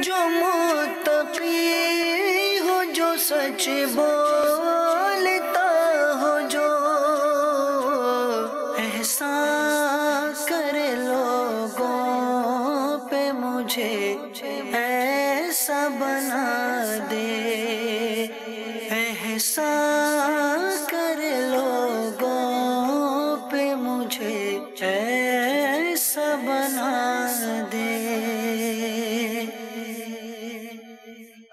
جو متقی ہو، جو سچ بولتا ہو، جو احسان کرے لوگوں پہ، مجھے ایسا بنا دے، احسان کرے لوگوں پہ، مجھے ایسا بنا دے۔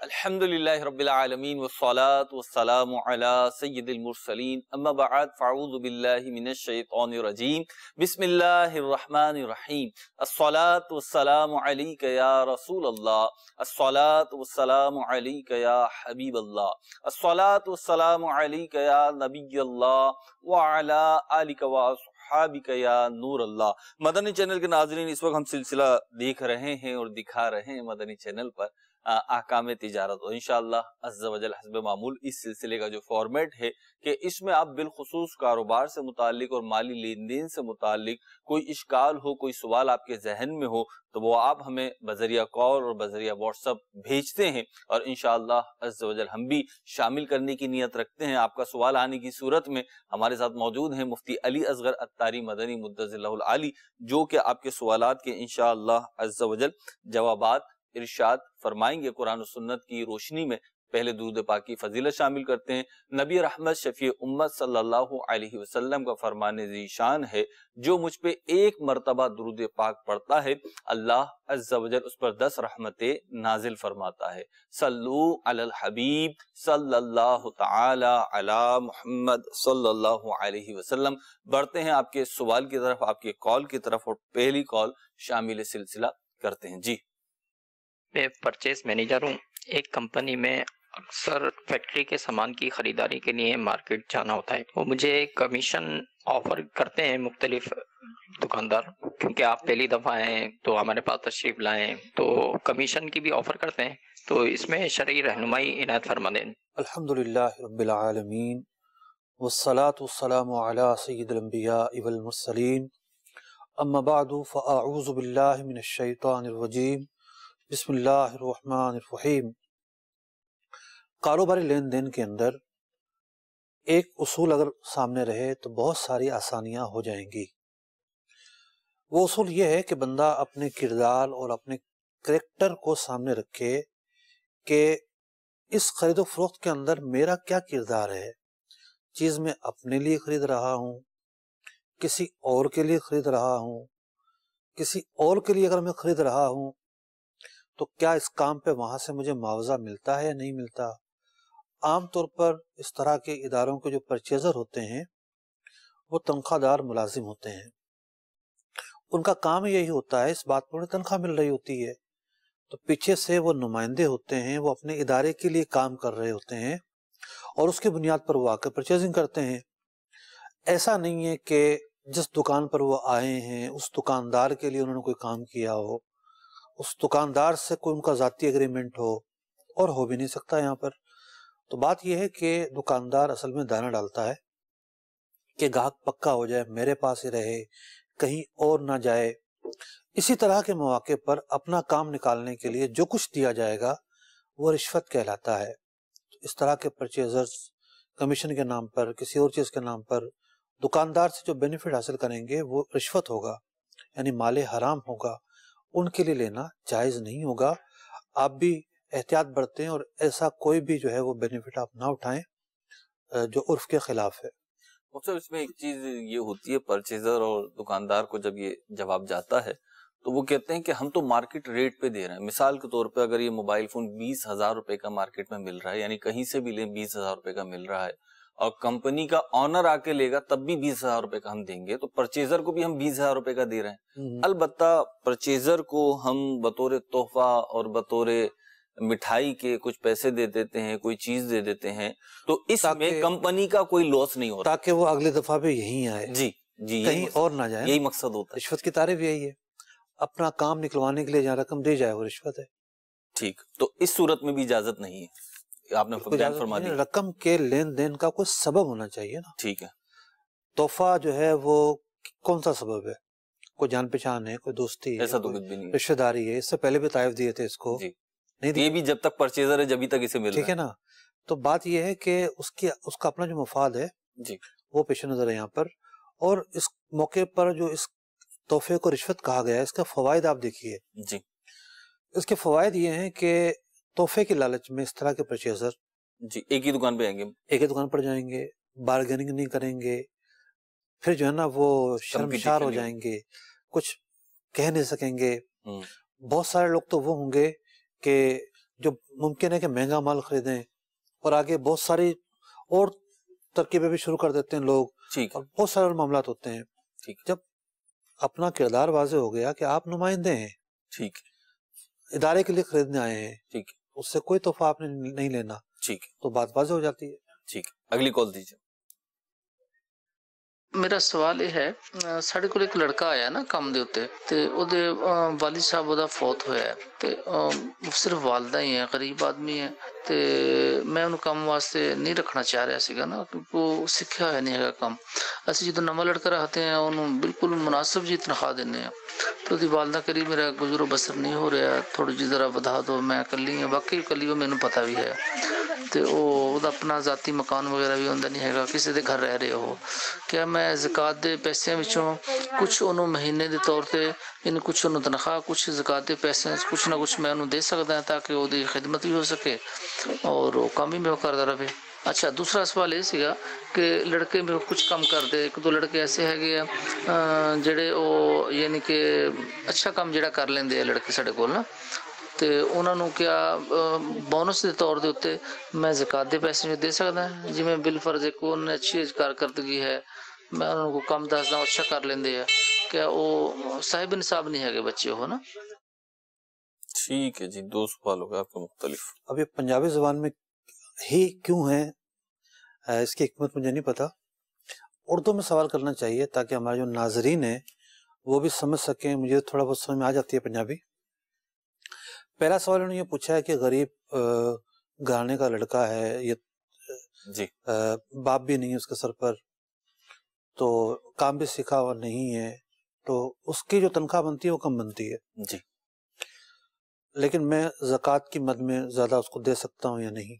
الحمدللہ رب العالمین والصلاة والسلام علی سید المرسلین، اما بعد فاعوذ باللہ من الشیطان الرجیم، بسم اللہ الرحمن الرحیم۔ الصلاة والسلام علیک یا رسول اللہ، الصلاة والسلام علیک یا حبیب اللہ، الصلاة والسلام علیک یا نبی اللہ، وعلی آلک وصحابک یا نور اللہ۔ مدنی چینل کے ناظرین، اس وقت ہم سلسلہ دیکھ رہے ہیں اور دکھا رہے ہیں مدنی چینل پر احکام تجارت، اور انشاءاللہ عز و جل حسب معمول اس سلسلے کا جو فارمیٹ ہے کہ اس میں آپ بالخصوص کاروبار سے متعلق اور مالی لین دین سے متعلق کوئی اشکال ہو، کوئی سوال آپ کے ذہن میں ہو تو وہ آپ ہمیں بذریعہ کال اور بذریعہ واٹس ایپ بھیجتے ہیں، اور انشاءاللہ عز و جل ہم بھی شامل کرنے کی نیت رکھتے ہیں۔ آپ کا سوال آنے کی صورت میں ہمارے ساتھ موجود ہیں مفتی علی اصغر اتاری مدنی مدظر اللہ العالی، جو کہ آپ کے سوالات کے انشاءاللہ عز و جل جوابات ارشاد فرمائیں گے قرآن و سنت کی روشنی میں۔ پہلے درود پاک کی فضیلت شامل کرتے ہیں۔ نبی رحمت شفیع امت صلی اللہ علیہ وسلم کا فرمان ذیشان ہے، جو مجھ پہ ایک مرتبہ درود پاک پڑھتا ہے اللہ عز و جل اس پر 10 رحمتیں نازل فرماتا ہے۔ صلو علی الحبیب صلی اللہ تعالی علی محمد صلی اللہ علیہ وسلم۔ بڑھتے ہیں آپ کے سوال کی طرف، آپ کے کال کی طرف، اور پہلی کال شامل سلسلہ کرتے ہیں۔ جی، میں پرچیز مینیجر ہوں۔ ایک کمپنی میں اکثر فیکٹری کے سامان کی خریداری کے لیے مارکیٹ جانا ہوتا ہے، وہ مجھے کمیشن آفر کرتے ہیں مختلف دکاندار، کیونکہ آپ پہلی دفعہ ہیں تو ہمارے پاس تشریف لائیں، تو کمیشن کی بھی آفر کرتے ہیں، تو اس میں شرعی رہنمائی عنایت فرما دیں۔ الحمدللہ رب العالمین والصلاة والسلام علی سید الانبیاء والمرسلین، اما بعد فاعوذ باللہ من الشیطان الرجیم، بسم اللہ الرحمن الرحیم۔ کاروباری لین دین کے اندر ایک اصول اگر سامنے رہے تو بہت ساری آسانیاں ہو جائیں گی۔ وہ اصول یہ ہے کہ بندہ اپنے کردار اور اپنے کریکٹر کو سامنے رکھے کہ اس خرید و فروخت کے اندر میرا کیا کردار ہے۔ چیز میں اپنے لیے خرید رہا ہوں، کسی اور کے لیے خرید رہا ہوں، کسی اور کے لیے اگر میں خرید رہا ہوں تو کیا اس کام پہ وہاں سے مجھے معاوضہ ملتا ہے یا نہیں ملتا۔ عام طور پر اس طرح کے اداروں کے جو پرچیزر ہوتے ہیں وہ تنخواہ دار ملازم ہوتے ہیں، ان کا کام یہی ہوتا ہے، اس بات پر انہیں تنخواہ مل رہی ہوتی ہے تو پیچھے سے وہ نمائندے ہوتے ہیں، وہ اپنے ادارے کے لیے کام کر رہے ہوتے ہیں اور اس کی بنیاد پر وہ آ کے پرچیزنگ کرتے ہیں۔ ایسا نہیں ہے کہ جس دکان پر وہ آئے ہیں اس دکاندار کے لیے انہوں نے کوئی کام کیا ہو، اس دکاندار سے کوئی ان کا ذاتی ایگریمنٹ ہو، اور ہو بھی نہیں سکتا یہاں پر۔ تو بات یہ ہے کہ دکاندار اصل میں دانہ ڈالتا ہے کہ گاہک پکا ہو جائے، میرے پاس ہی رہے، کہیں اور نہ جائے۔ اسی طرح کے مواقع پر اپنا کام نکالنے کے لیے جو کچھ دیا جائے گا وہ رشوت کہلاتا ہے۔ اس طرح کے پرچیزرز کمیشن کے نام پر، کسی اور چیز کے نام پر دکاندار سے جو بینیفٹ حاصل کریں گے وہ رشوت ہوگا، یعنی مال حرام ہوگا، ان کے لیے لینا جائز نہیں ہوگا۔ آپ بھی احتیاط برتیں اور ایسا کوئی بھی جو ہے وہ بینیفٹ آپ نہ اٹھائیں جو عرف کے خلاف ہے۔ مطلب اس میں ایک چیز یہ ہوتی ہے، پرچیزر اور دکاندار کو جب یہ جواب جاتا ہے تو وہ کہتے ہیں کہ ہم تو مارکیٹ ریٹ پہ دے رہے ہیں۔ مثال کے طور پہ اگر یہ موبائل فون 20,000 روپے کا مارکیٹ میں مل رہا ہے، یعنی کہیں سے بھی لیں 20,000 روپے کا مل رہا ہے، اور کمپنی کا آنر آ کے لے گا تب بھی 20,000 روپے کا ہم دیں گے، تو پرچیزر کو بھی ہم 20,000 روپے کا دے رہے ہیں۔ البتہ پرچیزر کو ہم بطور تحفہ اور بطور مٹھائی کے کچھ پیسے دے دیتے ہیں، کوئی چیز دے دیتے ہیں، تو اس میں کمپنی کا کوئی لاس نہیں ہوتا، تاکہ وہ اگلی دفعہ بھی یہیں آئے، جی جی، کہیں اور نہ جائے۔ یہی مقصد ہوتا ہے۔ رشوت کی تعریف یہی ہے، اپنا کام نکلوانے کے لیے جہاں رقم دی جائے وہ رشوت ہے۔ ٹھیک، تو اس صورت میں بھی اجازت نہیں ہے، آپ نے بیان فرما دی۔ رقم کے لین دین کا کوئی سبب ہونا چاہیے نا۔ ٹھیک ہے، تحفہ جو ہے وہ کون سا سبب ہے؟ کوئی جان پہچان ہے، کوئی دوستی ہے، ایسا تو کچھ بھی نہیں، رشتہ داری ہے۔ اس سے پہلے بھی طائف دیے تھے اس کو، نہیں یہ بھی جب تک پرچیزر ہے جبھی تک اسے مل رہا ٹھیک ہے نا. تو بات یہ ہے کہ اس کا اپنا جو مفاد ہے جی وہ پیش نظر ہے یہاں پر. اور اس موقع پر جو اس تحفے کو رشوت کہا گیا ہے، اس کا فوائد آپ دیکھیے. جی اس کے فوائد یہ ہیں کہ تحفے کے لالچ میں اس طرح کے پرچیزر جی ایک ہی دکان پہ آئیں گے، ایک ہی دکان پر جائیں گے، بارگیننگ نہیں کریں گے، پھر جو ہے نا وہ شرمشار ہو جائیں گے، کچھ کہہ نہیں سکیں گے. بہت سارے لوگ تو وہ ہوں گے کہ جو ممکن ہے کہ مہنگا مال خریدیں اور آگے بہت ساری اور ترکیبیں بھی شروع کر دیتے ہیں لوگ، اور بہت سارے معاملات ہوتے ہیں. جب اپنا کردار واضح ہو گیا کہ آپ نمائندے ہیں، ٹھیک ادارے کے لیے خریدنے آئے ہیں، ٹھیک اس سے کوئی تحفہ آپ نے نہیں لینا، ٹھیک تو بات واضح ہو جاتی ہے. ٹھیک اگلی کال دیجیے. میرا سوال یہ ہے، ਸਾਡੇ ਕੋਲ ਇੱਕ ਲੜਕਾ ਆਇਆ ਨਾ ਕੰਮ ਦੇ ਉੱਤੇ, ਤੇ ਉਹਦੇ ਵਾਲਿਦ ਸਾਹਿਬ ਉਹਦਾ ਫੌਤ ਹੋਇਆ ਹੈ, ਤੇ ਸਿਰਫ ਵਾਲਦਾ ਹੀ ਹੈ, ਗਰੀਬ ਆਦਮੀ ਹੈ, ਤੇ ਮੈਂ ਉਹਨੂੰ ਕੰਮ ਵਾਸਤੇ ਨਹੀਂ ਰੱਖਣਾ ਚਾਹ ਰਿਹਾ ਸੀਗਾ ਨਾ, ਕਿਉਂਕਿ ਉਹ ਸਿੱਖਿਆ ਹੋਇਆ ਨਹੀਂ ਹੈਗਾ ਕੰਮ. ਅਸੀਂ ਜਦੋਂ ਨਵਾਂ ਲੜਕਾ ਰੱਖਦੇ ਹਾਂ ਉਹਨੂੰ ਬਿਲਕੁਲ ਮੁਨਾਸਿਬ ਜੀ ਤਨਖਾਹ ਦਿੰਦੇ ਹਾਂ, ਤੇ ਉਹਦੀ ਵਾਲਦਾ ਕਰੀ ਮੇਰਾ ਗੁਜ਼ਰੋ ਬਸਰ ਨਹੀਂ ਹੋ ਰਿਹਾ, ਥੋੜੀ ਜਿਹੀ ਜ਼ਰਾ ਵਧਾ ਦਿਓ, ਮੈਂ ਇਕੱਲੀ ਹਾਂ. ਵਾਕਈ ਇਕੱਲੀ, ਉਹ ਮੈਨੂੰ ਪਤਾ ਵੀ ਹੈ, ਤੇ ਉਹਦਾ ਆਪਣਾ ذاتی ਮਕਾਨ ਵਗੈਰਾ ਵੀ ਹੁੰਦਾ ਨਹੀਂ ਹੈਗਾ, ਕਿਸੇ ਦੇ ਘਰ ਰਹਿ ਰਹੇ ਉਹ. کیا میں زکوٰۃ دے پیسے وچوں کچھ انہوں مہینے دے طور تے یعنی کچھ انہوں تنخواہ، کچھ زکوٰۃ دے پیسے کچھ نہ کچھ میں انہوں دے سکتا ہوں تاکہ وہ دی خدمت بھی ہو سکے اور وہ کام بھی میں کرتا رہے. اچھا دوسرا سوال یہ سیگا کہ لڑکے میں کچھ کام کرتے، ایک دو لڑکے ایسے ہے گے جڑے وہ یعنی کہ اچھا کام جڑا کر لیندے ہیں لڑکے ساڈے کول نا، تے انہوں نے کیا بونس دے طور دے اتے میں زکوٰۃ دے پیسے دے سکتا ہوں؟ جی میں بالفرض ایک انہوں نے اچھی کارکردگی ہے، میں انہوں کو کام دسدا ہوں اچھا کر لیندے ہیں، کیا وہ صاحب نصاب نہیں ہے بچے ہو نا؟ ٹھیک ہے جی، دو سوال ہو گئے آپ کا مختلف. اب یہ پنجابی زبان میں ہی کیوں ہے، اس کی حکمت مجھے نہیں پتا. اردو میں سوال کرنا چاہیے تاکہ ہمارے جو ناظرین ہیں وہ بھی سمجھ سکیں. مجھے تھوڑا بہت سمجھ میں آ جاتی ہے پنجابی. پہلا سوال انہوں نے یہ پوچھا ہے کہ غریب گھرانے کا لڑکا ہے، یہ جی باپ بھی نہیں ہے اس کے سر پر، تو کام بھی سیکھا ہوا نہیں ہے، تو اس کی جو تنخواہ بنتی ہے وہ کم بنتی ہے. جی لیکن میں زکوٰۃ کی مد میں زیادہ اس کو دے سکتا ہوں یا نہیں؟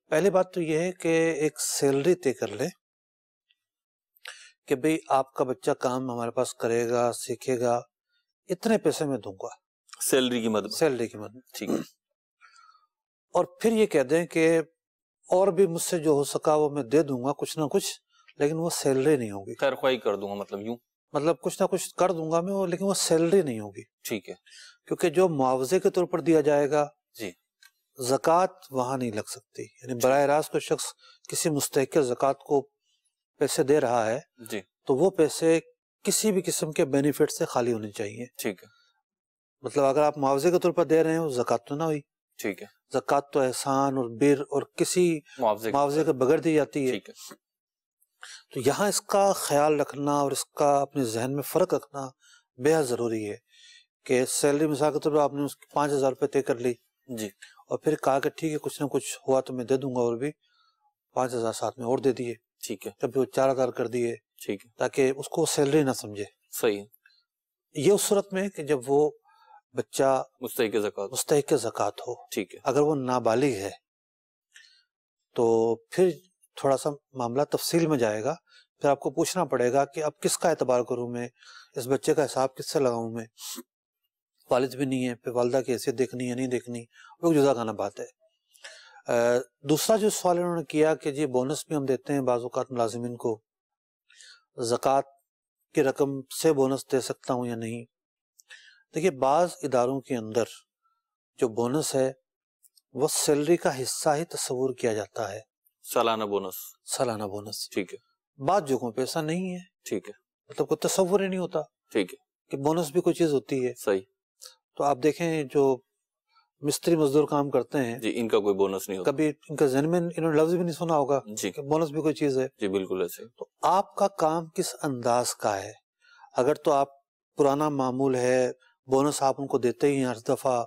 پہلی بات تو یہ ہے کہ ایک سیلری طے کر لے کہ بھئی آپ کا بچہ کام ہمارے پاس کرے گا، سیکھے گا، اتنے پیسے میں دوں گا سیلری کی مد. سیلری کی مد میں. ٹھیک ہے. اور پھر یہ کہہ دیں کہ اور بھی مجھ سے جو ہو سکا وہ میں دے دوں گا کچھ نہ کچھ، لیکن وہ سیلری نہیں ہوگی. خیر خواہی کر دوں گا، مطلب یوں مطلب کچھ نہ کچھ کر دوں گا میں، لیکن وہ سیلری نہیں ہوگی. ٹھیک ہے. کیونکہ جو معاوضے کے طور پر دیا جائے گا جی زکوٰۃ وہاں نہیں لگ سکتی. یعنی براہ راست کوئی شخص کسی مستحق زکوٰۃ کو پیسے دے رہا ہے جی تو وہ پیسے کسی بھی قسم کے بینیفٹ سے خالی ہونے چاہیے. ٹھیک ہے. مطلب اگر آپ معاوضے کے طور پر دے رہے ہیں زکوٰۃ تو نہ ہوئی. ٹھیک ہے. زکوٰۃ تو احسان اور بر اور کسی معاوضے کے بغیر دی جاتی ہے. ٹھیک ہے. تو یہاں اس کا خیال رکھنا اور اس کا اپنے ذہن میں فرق رکھنا بے حد ضروری ہے کہ سیلری مثال کے طور پر آپ نے اس کی 5,000 روپے طے کر لی جی اور پھر کہا کہ ٹھیک ہے کچھ نہ کچھ ہوا تو میں دے دوں گا، اور بھی 5,000 ساتھ میں اور دے دیے. ٹھیک ہے. کبھی وہ 4,000 کر دیے، ٹھیک ہے. تاکہ اس کو سیلری نہ سمجھے. صحیح ہے. یہ اس صورت میں کہ جب وہ بچہ مستحق زکوٰۃ. مستحق زکوٰۃ ہو. ٹھیک ہے. اگر وہ نابالغ ہے تو پھر تھوڑا سا معاملہ تفصیل میں جائے گا. پھر آپ کو پوچھنا پڑے گا کہ اب کس کا اعتبار کروں میں، اس بچے کا حساب کس سے لگاؤں میں. والد بھی نہیں ہے، پھر والدہ کی حیثیت دیکھنی ہے نہیں دیکھنی، وہ جدا گانا بات ہے. دوسرا جو سوال انہوں نے کیا کہ جی بونس بھی ہم دیتے ہیں بعض اوقات ملازمین کو، زکوٰۃ کی رقم سے بونس دے سکتا ہوں یا نہیں؟ دیکھیے بعض اداروں کے اندر جو بونس ہے وہ سیلری کا حصہ ہی تصور کیا جاتا ہے، سالانہ بونس. سالانہ بونس. ٹھیک ہے. بعض جگہوں پہ ایسا نہیں ہے، ٹھیک ہے. مطلب کوئی تصور ہی نہیں ہوتا ٹھیک ہے. کہ بونس بھی کوئی چیز ہوتی ہے. صحیح. تو آپ دیکھیں جو مستری مزدور کام کرتے ہیں جی ان کا کوئی بونس نہیں ہوتا. کبھی ان کا ذہن میں انہوں نے لفظ بھی نہیں سنا ہوگا جی کہ بونس بھی کوئی چیز ہے. جی بالکل ایسے. تو آپ کا کام کس انداز کا ہے؟ اگر تو آپ پرانا معمول ہے، بونس آپ ان کو دیتے ہی ہیں ہر دفعہ،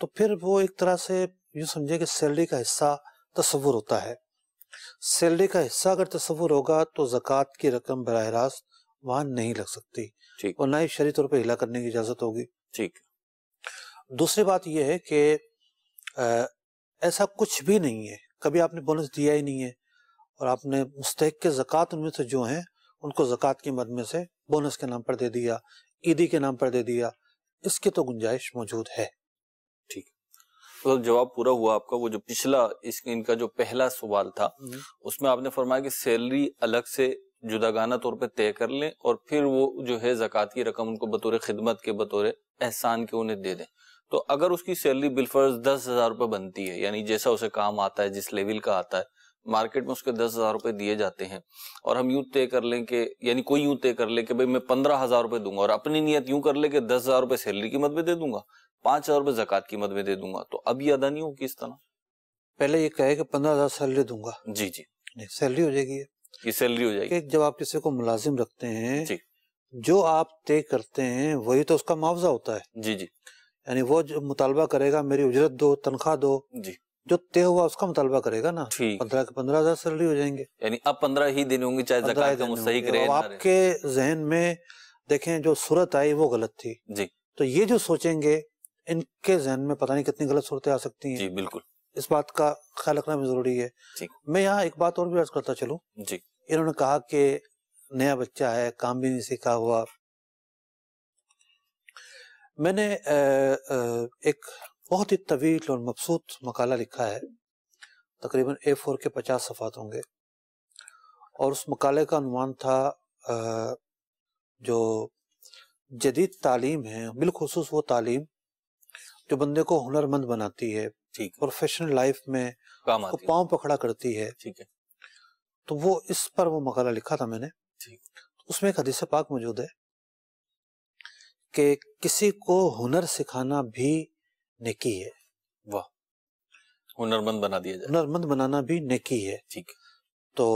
تو پھر وہ ایک طرح سے یوں سمجھے کہ سیلری کا حصہ تصور ہوتا ہے. سیلری کا حصہ اگر تصور ہوگا تو زکوٰۃ کی رقم براہ راست وہاں نہیں لگ سکتی ٹھیک. اور نہ ہی شرعی طور پہ ہلا کرنے کی اجازت ہوگی. ٹھیک. دوسری بات یہ ہے کہ ایسا کچھ بھی نہیں ہے، کبھی آپ نے بونس دیا ہی نہیں ہے اور آپ نے مستحق کے زکوٰۃ ان میں سے جو ہیں ان کو زکوٰۃ کی مد میں سے بونس کے نام پر دے دیا، عیدی کے نام پر دے دیا، اس کی تو گنجائش موجود ہے۔ ٹھیک، تو جواب پورا ہوا آپ کا۔ وہ جو پچھلا ان کا جو پہلا سوال تھا اس میں آپ نے فرمایا کہ سیلری الگ سے جداگانہ طور پہ طے کر لیں اور پھر وہ جو ہے زکوٰۃ کی رقم ان کو بطور خدمت کے، بطور احسان کے انہیں دے دیں۔ تو اگر اس کی سیلری بالفرض 10,000 روپے بنتی ہے، یعنی جیسا اسے کام آتا ہے، جس لیول کا آتا ہے، مارکیٹ میں اس کے 10,000 روپے دیے جاتے ہیں، اور ہم یوں طے کر لیں کہ یعنی کوئی یوں طے کر لے کہ بھئی میں 15,000 روپے دوں گا، اور اپنی نیت یوں کر لے کہ 10,000 روپے سیلری کی مد میں دے دوں گا، 5,000 روپے زکوٰۃ کی مد میں دے دوں گا، تو اب یہ ادا نہیں ہوگی اس طرح؟ پہلے یہ کہے کہ 15,000 سیلری دوں گا، جی جی، نہیں، سیلری ہو جائے گی یہ سیلری ہو جائے گی۔ کہ جب آپ کسی کو ملازم رکھتے ہیں جی جو آپ طے کرتے ہیں وہی تو اس کا معاوضہ ہوتا ہے، جی جی یعنی وہ جو مطالبہ کرے گا میری اجرت دو، تنخواہ دو، جی، جو طے ہوا اس کا مطالبہ کرے گا نا، ٹھیک، 15,000 سیلری ہو جائیں گے، یعنی اب 15 ہی دن ہوں گے چاہے 15 زکوٰۃ کا دن ہوں مستحق گے۔ رہے اب نہ آپ رہے۔ کے ذہن میں دیکھیں جو صورت آئی وہ غلط تھی، جی تو یہ جو سوچیں گے ان کے ذہن میں پتہ نہیں کتنی غلط صورتیں آ سکتی ہیں، جی بالکل، اس بات کا خیال رکھنا بھی ضروری ہے۔ ٹھیک، میں یہاں ایک بات اور بھی عرض کرتا چلوں، جی انہوں نے کہا کہ نیا بچہ ہے، کام بھی نہیں سیکھا ہوا۔ میں نے ایک بہت ہی طویل اور مبسوط مقالہ لکھا ہے، تقریباً A4 کے 50 صفحات ہوں گے، اور اس مقالے کا عنوان تھا جو جدید تعلیم ہے، بالخصوص وہ تعلیم جو بندے کو ہنرمند بناتی ہے، ٹھیک، پروفیشنل لائف میں کام اس کو آتی ہے، پاؤں پکڑا کرتی ہے۔ ٹھیک ہے، تو وہ اس پر وہ مقالہ لکھا تھا میں نے۔ ٹھیک، اس میں ایک حدیث پاک موجود ہے کہ کسی کو ہنر سکھانا بھی نیکی ہے، واہ، ہنرمند بنا دیا جائے، ہنرمند بنانا بھی نیکی ہے۔ ٹھیک، تو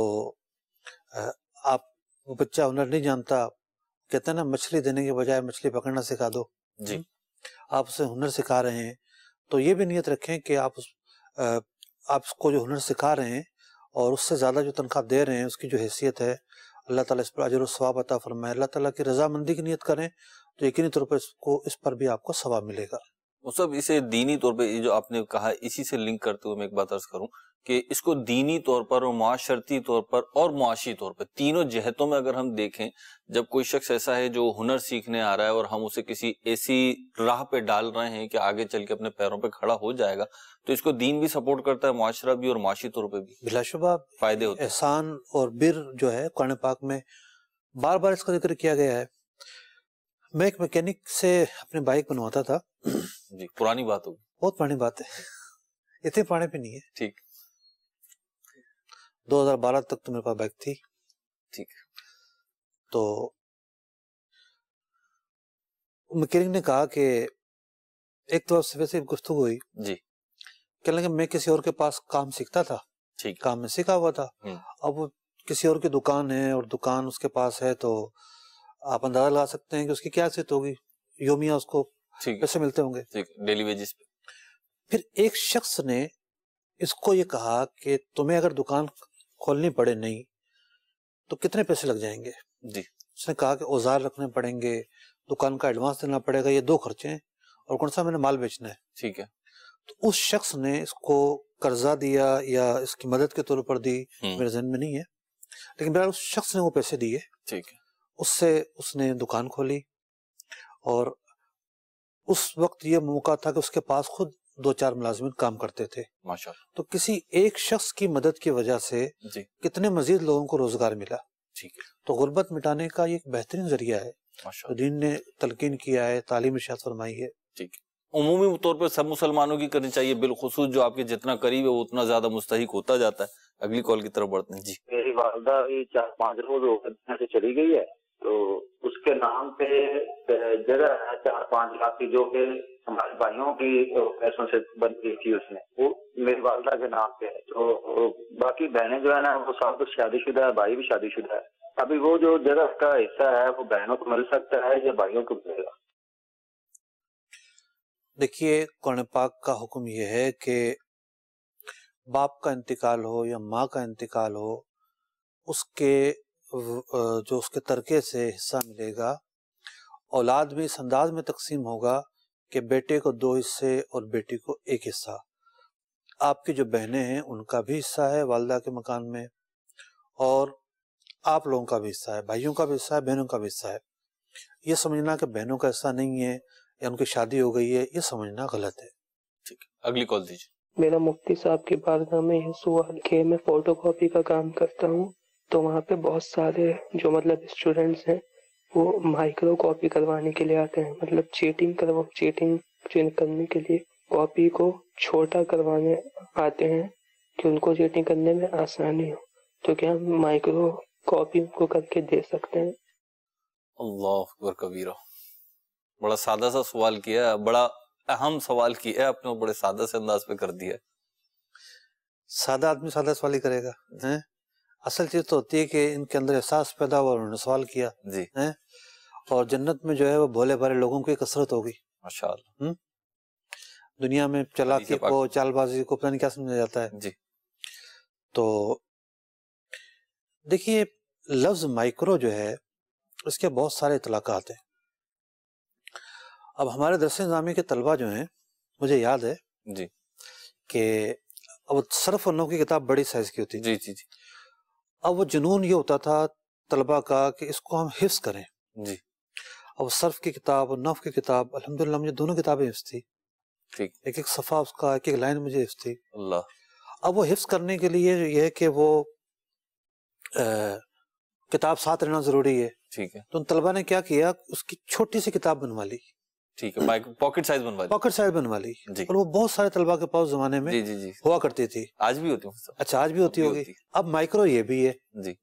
آپ وہ بچہ ہنر نہیں جانتا، کہتے ہیں نا مچھلی دینے کے بجائے مچھلی پکڑنا سکھا دو، جی آپ اسے ہنر سکھا رہے ہیں تو یہ بھی نیت رکھیں کہ آپ اس کو جو ہنر سکھا رہے ہیں اور اس سے زیادہ جو تنخواہ دے رہے ہیں اس کی جو حیثیت ہے اللہ تعالیٰ اس پر اجر و ثواب عطا فرمائے، اللہ تعالیٰ کی رضامندی کی نیت کریں تو یقینی طور پر اس پر بھی آپ کو ثواب ملے گا۔ سب اسے دینی طور پہ یہ جو آپ نے کہا اسی سے لنک کرتے ہوئے میں ایک بات عرض کروں کہ اس کو دینی طور پر اور معاشرتی طور پر اور معاشی طور پر تینوں جہتوں میں اگر ہم دیکھیں، جب کوئی شخص ایسا ہے جو ہنر سیکھنے آ رہا ہے اور ہم اسے کسی ایسی راہ پہ ڈال رہے ہیں کہ آگے چل کے اپنے پیروں پہ کھڑا ہو جائے گا، تو اس کو دین بھی سپورٹ کرتا ہے، معاشرہ بھی، اور معاشی طور پہ بھی بلا شبہ فائدے ہوتے ہیں۔ احسان اور بر جو ہے قرآن پاک میں بار بار اس کا ذکر کیا گیا ہے۔ میں ایک میکینک سے اپنے بائک بنواتا تھا، جی پرانی بات ہوگی، بہت پرانی بات ہے، اتنے پرانے پہ نہیں ہے، ٹھیک 2012 تک تو میرے پاس بائک تھی۔ ٹھیک، تو میکینک نے کہا کہ ایک تو ویسے گفتگو ہوئی، جی کہنے لگے میں کسی اور کے پاس کام سیکھتا تھا، ٹھیک، کام میں سیکھا ہوا تھا، اب وہ کسی اور کی دکان ہے اور دکان اس کے پاس ہے تو آپ اندازہ لگا سکتے ہیں کہ اس کی کیا حیثیت ہوگی، یومیہ اس کو ٹھیک، پیسے ملتے ہوں گے۔ ٹھیک، ڈیلی ویجز پہ، پھر ایک شخص نے اس کو یہ کہا کہ تمہیں اگر دکان کھولنی پڑے نہیں تو کتنے پیسے لگ جائیں گے؟ جی اس نے کہا کہ اوزار رکھنے پڑیں گے، دکان کا ایڈوانس دینا پڑے گا، یہ 2 خرچے ہیں، اور کون سا میں نے مال بیچنا ہے۔ ٹھیک ہے، تو اس شخص نے اس کو قرضہ دیا یا اس کی مدد کے طور پر دی، میرے ذہن میں نہیں ہے، لیکن بہرحال اس شخص نے وہ پیسے دیے، ٹھیک ہے، اس سے اس نے دکان کھولی، اور اس وقت یہ موقع تھا کہ اس کے پاس خود 2-4 ملازمین کام کرتے تھے، ماشاء اللہ، تو کسی ایک شخص کی مدد کی وجہ سے جی کتنے مزید لوگوں کو روزگار ملا۔ ٹھیک ہے، تو غربت مٹانے کا یہ ایک بہترین ذریعہ ہے ماشاء جو اللہ، دین نے تلقین کیا ہے، تعلیم ارشاد فرمائی ہے۔ ٹھیک ہے، عمومی طور پہ سب مسلمانوں کی کرنی چاہیے، بالخصوص جو آپ کے جتنا قریب ہے وہ اتنا زیادہ مستحق ہوتا جاتا ہے۔ اگلی کال کی طرف بڑھتے ہیں۔ جی میری والدہ بھی 4-5 روز ہو گئے یہاں سے چلی گئی ہے، تو اس کے نام پہ جگہ ہے 4-5 لاکھ کی، جو کہ ہمارے بھائیوں کی پیسوں سے بن گئی تھی، اس میں وہ میری والدہ کے نام پہ ہے۔ تو باقی بہنیں جو ہے نا وہ سب کچھ شادی شدہ ہے، بھائی بھی شادی شدہ ہے۔ ابھی وہ جو جگہ کا حصہ ہے وہ بہنوں کو مل سکتا ہے یا بھائیوں کو ملے گا؟ دیکھیے قرآن پاک کا حکم یہ ہے کہ باپ کا انتقال ہو یا ماں کا انتقال ہو، اس کے جو اس کے ترکے سے حصہ ملے گا، اولاد بھی اس انداز میں تقسیم ہوگا کہ بیٹے کو 2 حصے اور بیٹی کو 1 حصہ. آپ کی جو بہنیں ہیں ان کا بھی حصہ ہے والدہ کے مکان میں، اور آپ لوگوں کا بھی حصہ ہے، بھائیوں کا بھی حصہ ہے، بہنوں کا بھی حصہ ہے. یہ سمجھنا کہ بہنوں کا حصہ نہیں ہے یا ان کی شادی ہو گئی ہے، یہ سمجھنا غلط ہے. ٹھیک ہے، اگلی کال دیجیے. میرا مفتی صاحب کی بارگاہ میں یہ سوال کہ میں فوٹو کاپی کا کام کرتا ہوں، تو وہاں پہ بہت سارے جو مطلب اسٹوڈنٹس ہیں وہ مائکرو کاپی کروانے کے لیے آتے ہیں، مطلب چیٹنگ کرنے کے لیے کاپی کو چھوٹا کروانے آتے ہیں کہ ان کو چیٹنگ کرنے میں آسانی ہو. تو کیا ہم مائکرو کاپی کو کر کے دے سکتے ہیں؟ اللہ اکبر کبیرہ. بڑا سادہ سا سوال کیا ہے، بڑا اہم سوال کیا ہے آپ نے، بڑے سادہ سے انداز پہ کر دیا ہے. سادہ آدمی سادہ سوال ہی کرے گا. اصل چیز تو ہوتی ہے کہ ان کے اندر احساس پیدا ہوا، انہوں نے سوال کیا. جی. اور جنت میں جو ہے وہ بھولے بھالے لوگوں کی کثرت ہوگی. ماشاءاللہ. دنیا میں چالاکی کو، چال بازی کو پتہ نہیں کیا سمجھا جاتا ہے. جی. تو دیکھیے لفظ مائکرو جو ہے اس کے بہت سارے اطلاقات ہیں. اب ہمارے درس نظامی کے طلبہ جو ہیں، مجھے یاد ہے جی کہ اب صرف و نحو کی کتاب بڑی سائز کی ہوتی تھی. جی. جی اب وہ جنون یہ ہوتا تھا طلبہ کا کہ اس کو ہم حفظ کریں. جی. اب صرف کی کتاب اور نحو کی کتاب، الحمدللہ مجھے دونوں کتابیں حفظ تھی. ٹھیک. ایک ایک صفحہ اس کا، ایک ایک لائن مجھے حفظ تھی. اللہ. اب وہ حفظ کرنے کے لیے یہ ہے کہ وہ کتاب ساتھ رہنا ضروری ہے. ٹھیک ہے. تو ان طلبہ نے کیا کیا، اس کی چھوٹی سی کتاب بنوا لی. ٹھیک ہے، پاکٹ سائز بنوا لی. پاکٹ سائز بنوا لی. جی. اور وہ بہت سارے طلبہ کے پاس زمانے میں جی جی جی ہوا کرتی تھی. آج بھی ہوتی ہیں. اچھا آج بھی ہوتی ہوگی. اب مائکرو یہ بھی ہے. جی.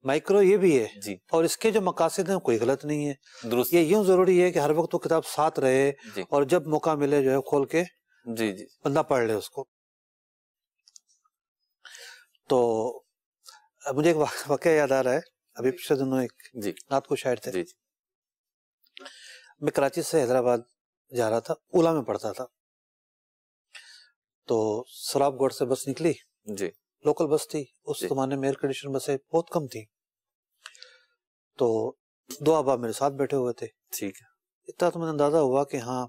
مائکرو یہ بھی ہے. جی. اور اس کے جو مقاصد ہیں کوئی غلط نہیں ہے. درست. یہ یوں ضروری ہے کہ ہر وقت وہ کتاب ساتھ رہے. جی. اور جب موقع ملے جو ہے کھول کے جی جی بندہ پڑھ لے اس کو. تو مجھے ایک واقعہ یاد آ رہا ہے. ابھی پچھلے دنوں ایک جی نعت کو شاعر تھے. جی. میں کراچی سے حیدرآباد جا رہا تھا، اولا میں پڑھتا تھا. تو سراب گوڑ سے بس نکلی. جی. لوکل بس تھی. اس جی. زمانے میں ایئر کنڈیشن بسیں بہت کم تھی. تو 2 احباب میرے ساتھ بیٹھے ہوئے تھے. ٹھیک ہے. اتنا تو مجھے اندازہ ہوا کہ ہاں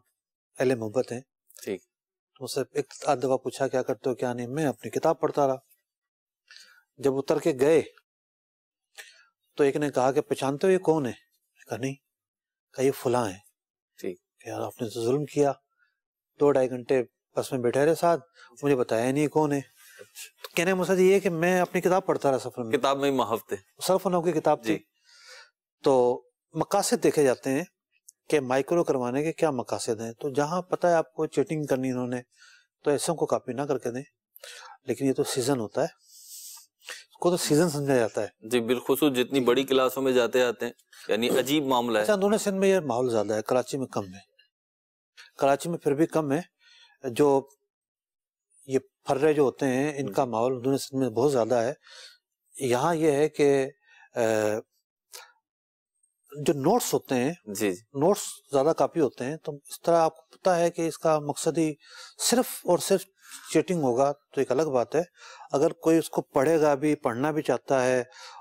اہل محبت ہیں. ٹھیک. تو مجھ سے ایک آدھ دفعہ پوچھا کیا کرتے ہو کیا نہیں. میں اپنی کتاب پڑھتا رہا. جب اتر کے گئے تو ایک نے کہا کہ پہچانتے ہو یہ کون ہے؟ کہا نہیں. کہا یہ فلاں ہیں. ٹھیک. کہ یار آپ نے تو ظلم کیا، 2-2.5 گھنٹے بس میں بیٹھے رہے ساتھ، مجھے بتایا نہیں کون ہے. کہنے کا مقصد یہ ہے کہ میں اپنی کتاب پڑھتا رہا سفر میں. کتاب میں محفظ ہے. صرف و نحو کی کتاب تھی. تو مقاصد دیکھے جاتے ہیں کہ مائکرو کروانے کے کیا مقاصد ہیں. تو جہاں پتہ ہے آپ کو چیٹنگ کرنی انہوں نے، تو ایسوں کو کاپی نہ کر کے دیں. لیکن یہ تو سیزن ہوتا ہے، اس کو تو سیزن سمجھا جاتا ہے. جی بالخصوص جتنی بڑی کلاسوں میں جاتے آتے ہیں، یعنی عجیب معاملہ ہے. اچھا اندرون سندھ میں یہ ماحول زیادہ ہے، کراچی میں کم ہے. کراچی میں پھر بھی کم ہے. جو یہ پھرے جو ہوتے ہیں ان کا ماحول اندرون سندھ میں بہت زیادہ ہے. یہاں یہ ہے کہ جو نوٹس ہوتے ہیں، جی نوٹس زیادہ کاپی ہوتے ہیں. تو اس طرح آپ کو پتہ ہے کہ اس کا مقصد ہی صرف اور صرف چیٹنگ ہوگا تو ایک الگ بات ہے. اگر کوئی اس کو پڑھے گا بھی، پڑھنا بھی چاہتا ہے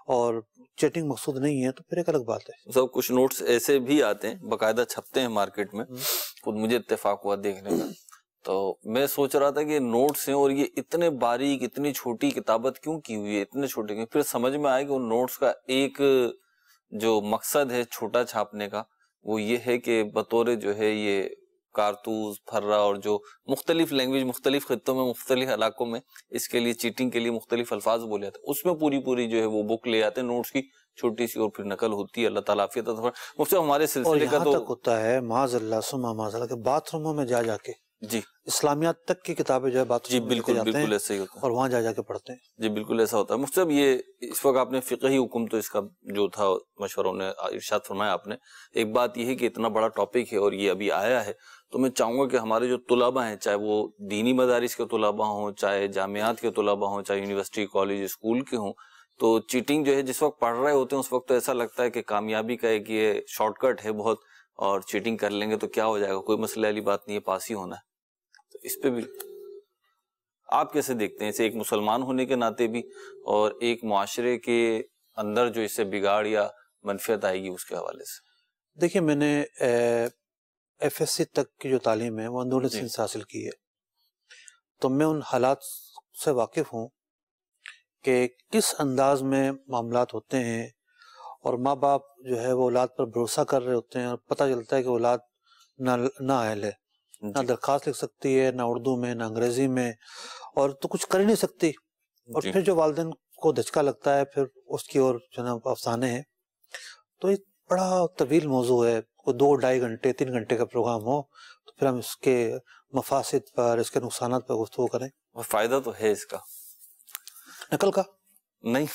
اور چیٹنگ مقصود نہیں ہے تو پھر ایک الگ بات ہے. سب کچھ نوٹس ایسے بھی آتے ہیں، باقاعدہ چھپتے ہیں مارکیٹ میں. خود مجھے اتفاق ہوا دیکھنے کا. تو میں سوچ رہا تھا کہ یہ نوٹس ہیں اور یہ اتنے باریک، اتنی چھوٹی کتابت کیوں کی ہوئی ہے، اتنے چھوٹے. پھر سمجھ میں آیا کہ ان نوٹس کا ایک جو مقصد ہے چھوٹا چھاپنے کا، وہ یہ ہے کہ بطور جو ہے یہ کارتوس، پھرا اور جو مختلف لینگویج، مختلف خطوں میں، مختلف علاقوں میں اس کے لیے چیٹنگ کے لیے مختلف الفاظ بولے جاتے ہیں، اس میں پوری جو ہے وہ بک لے آتے ہیں نوٹس کی چھوٹی سی، اور پھر نقل ہوتی ہے. اللہ تعالیٰ عافیت عطا فرمائے. مفتی ہمارے سلسلے کا تو تک ہوتا ہے معاذ اللہ سما معاذ اللہ کہ باتھ روموں میں جا کے جی اسلامیات تک کی کتابیں جو ہے باتھ جی روم میں بالکل ایسا ہی ہوتا ہے اور وہاں جا کے پڑھتے ہیں. جی بالکل ایسا ہوتا ہے. مفتی صاحب یہ اس وقت آپ نے فقہی حکم تو اس کا جو تھا مشوروں نے ارشاد فرمایا آپ نے. ایک بات یہ ہے کہ اتنا بڑا ٹاپک ہے اور یہ ابھی آیا ہے، تو میں چاہوں گا کہ ہمارے جو طلباء ہیں، چاہے وہ دینی مدارس کے طلباء ہوں، چاہے جامعات کے طلباء ہوں، چاہے یونیورسٹی، کالج، اسکول کے ہوں، تو چیٹنگ جو ہے جس وقت پڑھ رہے ہوتے ہیں اس وقت تو ایسا لگتا ہے کہ کامیابی کا ایک یہ شارٹ کٹ ہے بہت، اور چیٹنگ کر لیں گے تو کیا ہو جائے گا، کوئی مسئلہ والی بات نہیں ہے، پاس ہی ہونا ہے. تو اس پہ بھی آپ کیسے دیکھتے ہیں اسے، ایک مسلمان ہونے کے ناطے بھی اور ایک معاشرے کے اندر جو اس سے بگاڑ یا منفیت آئے گی اس کے حوالے سے؟ دیکھیے میں نے FSC تک کی جو تعلیم ہے وہ اندرونی سندھ سے حاصل کی ہے، تو میں ان حالات سے واقف ہوں کہ کس انداز میں معاملات ہوتے ہیں، اور ماں باپ جو ہے وہ اولاد پر بھروسہ کر رہے ہوتے ہیں، اور پتہ چلتا ہے کہ اولاد نہ اہل ہے، نہ درخواست لکھ سکتی ہے، نہ اردو میں، نہ انگریزی میں، اور تو کچھ کر ہی نہیں سکتی، اور پھر جو والدین کو دھچکا لگتا ہے پھر اس کی اور جناب افسانے ہیں۔ تو یہ بڑا طویل موضوع ہے، کوئی 2 ڈھائی گھنٹے 3 گھنٹے کا پروگرام ہو تو پھر ہم اس کے مفاسد پر، اس کے نقصانات پر گفتگو کریں۔ اور فائدہ تو ہے اس کا، نقل کا نہیں،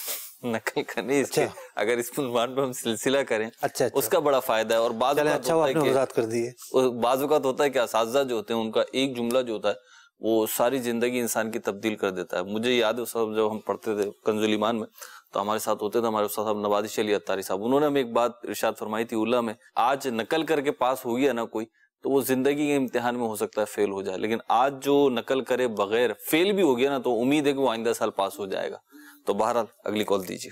نقل کا نہیں، اس کے اگر اس عنوان پہ ہم سلسلہ کریں اس کا بڑا فائدہ ہے۔ اور بعض اوقات ہوتا ہے کہ بعض اوقات ہوتا ہے کہ اساتذہ جو ہوتے ہیں ان کا ایک جملہ جو ہوتا ہے وہ ساری زندگی انسان کی تبدیل کر دیتا ہے۔ مجھے یاد ہے اس وقت جب ہم پڑھتے تھے کنز الایمان میں، تو ہمارے ساتھ ہوتے تھے ہمارے استاد صاحب نوازش علی اتاری صاحب، انہوں نے ہمیں ایک بات ارشاد فرمائی تھی اولا میں، آج نقل کر کے پاس ہو گیا نا کوئی تو وہ زندگی کے امتحان میں ہو سکتا ہے فیل ہو جائے، لیکن آج جو نقل کرے بغیر فیل بھی ہو گیا نا تو امید ہے کہ وہ آئندہ سال پاس ہو جائے گا۔ تو بہرحال اگلی کال دیجیے۔